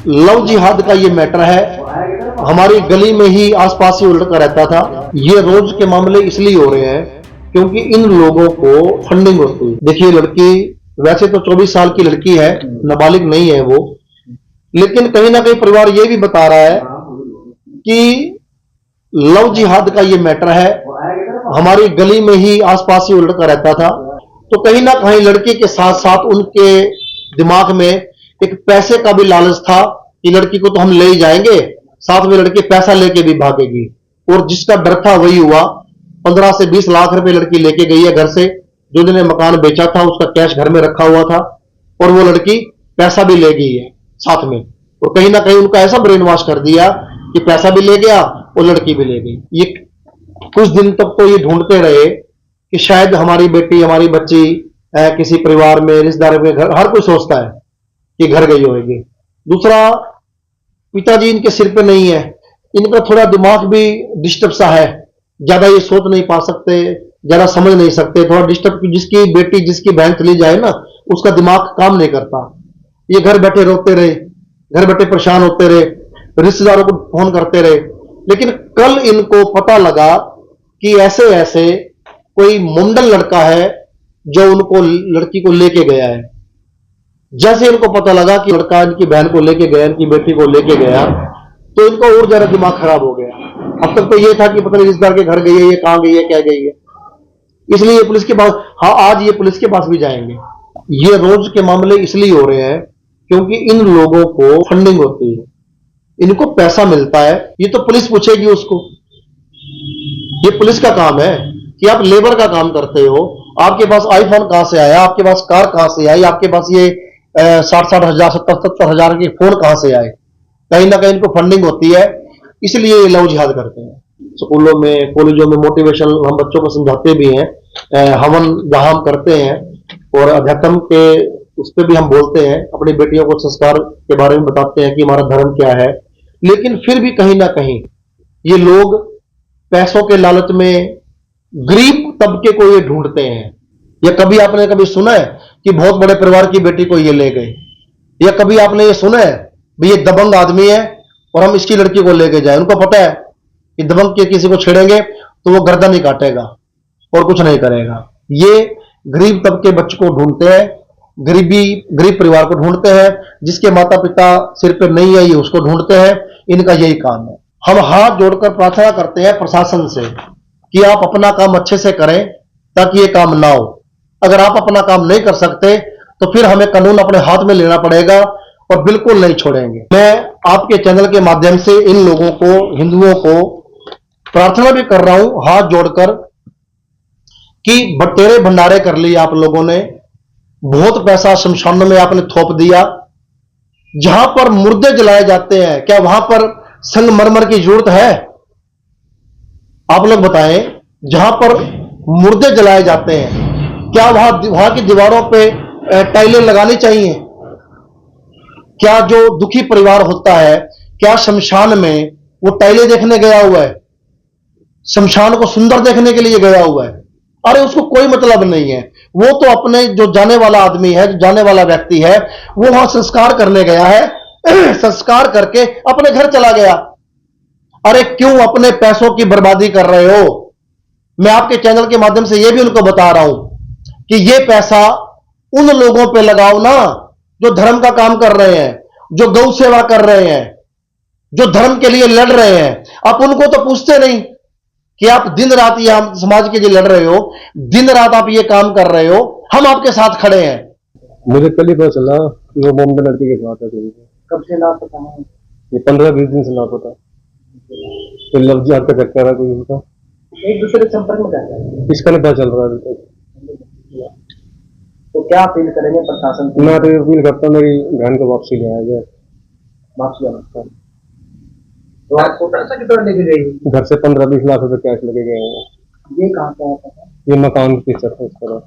Love जिहाद का ये मैटर है। हमारी गली में ही आसपास ही लड़का रहता था। ये रोज के मामले इसलिए हो रहे हैं क्योंकि इन लोगों को फंडिंग होती है। देखिए, लड़की वैसे तो 24 साल की लड़की है, नाबालिग नहीं है वो, लेकिन कहीं ना कहीं परिवार ये भी बता रहा है कि लव जिहाद का ये मैटर है। हमारी गली में ही आसपास ही लड़का रहता था, तो कहीं ना कहीं लड़के के साथ साथ उनके दिमाग में एक पैसे का भी लालच था कि लड़की को तो हम ले ही जाएंगे, साथ में लड़की पैसा लेके भी भागेगी। और जिसका डर था वही हुआ। 15 से 20 लाख रुपए लड़की लेके गई है घर से। जो जिन्हें मकान बेचा था उसका कैश घर में रखा हुआ था, और वो लड़की पैसा भी ले गई है साथ में। और कहीं ना कहीं उनका ऐसा ब्रेन वॉश कर दिया कि पैसा भी ले गया और लड़की भी ले गई। ये कुछ दिन तक तो ये ढूंढते रहे कि शायद हमारी बेटी, हमारी बच्ची किसी परिवार में, रिश्तेदार में, घर, हर कोई सोचता है कि घर गई होगी। दूसरा, पिताजी इनके सिर पे नहीं है, इनका थोड़ा दिमाग भी डिस्टर्ब सा है, ज्यादा ये सोच नहीं पा सकते, ज्यादा समझ नहीं सकते, थोड़ा डिस्टर्ब। जिसकी बेटी, जिसकी बहन चली जाए ना, उसका दिमाग काम नहीं करता। ये घर बैठे रोते रहे, घर बैठे परेशान होते रहे, रिश्तेदारों को फोन करते रहे। लेकिन कल इनको पता लगा कि ऐसे ऐसे कोई मुंडल लड़का है जो उनको, लड़की को लेके गया है। जैसे इनको पता लगा कि लड़का इनकी बहन को लेके गया, इनकी बेटी को लेके गया, तो इनका और ज्यादा दिमाग खराब हो गया। अब तक तो ये था कि पता नहीं रिश्तेदार के घर गई है, ये कहां गई है, क्या गई है। इसलिए ये पुलिस के पास, हाँ, आज ये पुलिस के पास भी जाएंगे। ये रोज के मामले इसलिए हो रहे हैं क्योंकि इन लोगों को फंडिंग होती है, इनको पैसा मिलता है। ये तो पुलिस पूछेगी उसको। ये पुलिस का काम है कि आप लेबर का काम करते हो। आपके पास आईफोन कहां से आया, आपके पास कार कहां से आई, आपके पास ये 60-60 हजार, 70-70 हजार के फोन कहां से आए। कहीं ना कहीं इनको फंडिंग होती है, इसलिए ये लव जिहाद करते हैं। स्कूलों में, कॉलेजों में मोटिवेशन हम बच्चों को समझाते भी हैं, हवन जहां हम करते हैं, और अध्यात्म के उस पर भी हम बोलते हैं, अपनी बेटियों को संस्कार के बारे में बताते हैं कि हमारा धर्म क्या है। लेकिन फिर भी कहीं ना कहीं ये लोग पैसों के लालच में गरीब तबके को ये ढूंढते हैं। या कभी आपने कभी सुना है कि बहुत बड़े परिवार की बेटी को ये ले गए? या कभी आपने ये सुना है भाई ये दबंग आदमी है और हम इसकी लड़की को लेके जाए? उनको पता है कि दबंग के किसी को छेड़ेंगे तो वो गर्दन ही काटेगा और कुछ नहीं करेगा। ये गरीब तबके बच्चों को ढूंढते हैं, गरीब परिवार को ढूंढते हैं, जिसके माता पिता सिर पर नहीं है ये उसको ढूंढते हैं। इनका यही काम है। हम हाथ जोड़कर प्रार्थना करते हैं प्रशासन से कि आप अपना काम अच्छे से करें ताकि ये काम ना हो। अगर आप अपना काम नहीं कर सकते तो फिर हमें कानून अपने हाथ में लेना पड़ेगा और बिल्कुल नहीं छोड़ेंगे। मैं आपके चैनल के माध्यम से इन लोगों को, हिंदुओं को प्रार्थना भी कर रहा हूं हाथ जोड़कर कि बटेरे भंडारे कर लिए आप लोगों ने, बहुत पैसा शमशानों में आपने थोप दिया। जहां पर मुर्दे जलाए जाते हैं, क्या वहां पर संगमरमर की जरूरत है? आप लोग बताएं, जहां पर मुर्दे जलाए जाते हैं क्या वहां की दीवारों पे टाइलें लगानी चाहिए? क्या जो दुखी परिवार होता है, क्या शमशान में वो टाइलें देखने गया हुआ है? शमशान को सुंदर देखने के लिए गया हुआ है? अरे उसको कोई मतलब नहीं है। वो तो अपने जो जाने वाला आदमी है, जो जाने वाला व्यक्ति है, वो वहां संस्कार करने गया है, संस्कार करके अपने घर चला गया। अरे क्यों अपने पैसों की बर्बादी कर रहे हो? मैं आपके चैनल के माध्यम से यह भी उनको बता रहा हूं कि यह पैसा उन लोगों पे लगाओ ना जो धर्म का काम कर रहे हैं, जो गौ सेवा कर रहे हैं, जो धर्म के लिए लड़ रहे हैं। आप उनको तो पूछते नहीं कि आप दिन रात ये हम समाज के लिए लड़ रहे हो, दिन रात आप ये काम कर रहे हो, हम आपके साथ खड़े हैं। मुझे कल ही पता चला वो बॉम्बे लड़की के साथ है। कब से लापता है? ये 15-20 दिन से लापता। तो लव जिहाद का चक्कर है कोई उनका। एक दूसरे के संपर्क में रहते हैं, इसका नहीं पता चल रहा अभी तक। तो क्या अपील करेंगे प्रशासन को? मैं तो अपील करता हूँ मेरी बहन को वापसी ले आया जाए। वापसी आना। तो आपको पैसा कितना लेके गई? घर से 15-20 लाख रुपए कैश लेके गए हैं। ये कहाँ पे आता है? ये मकान की तरफ उस तरह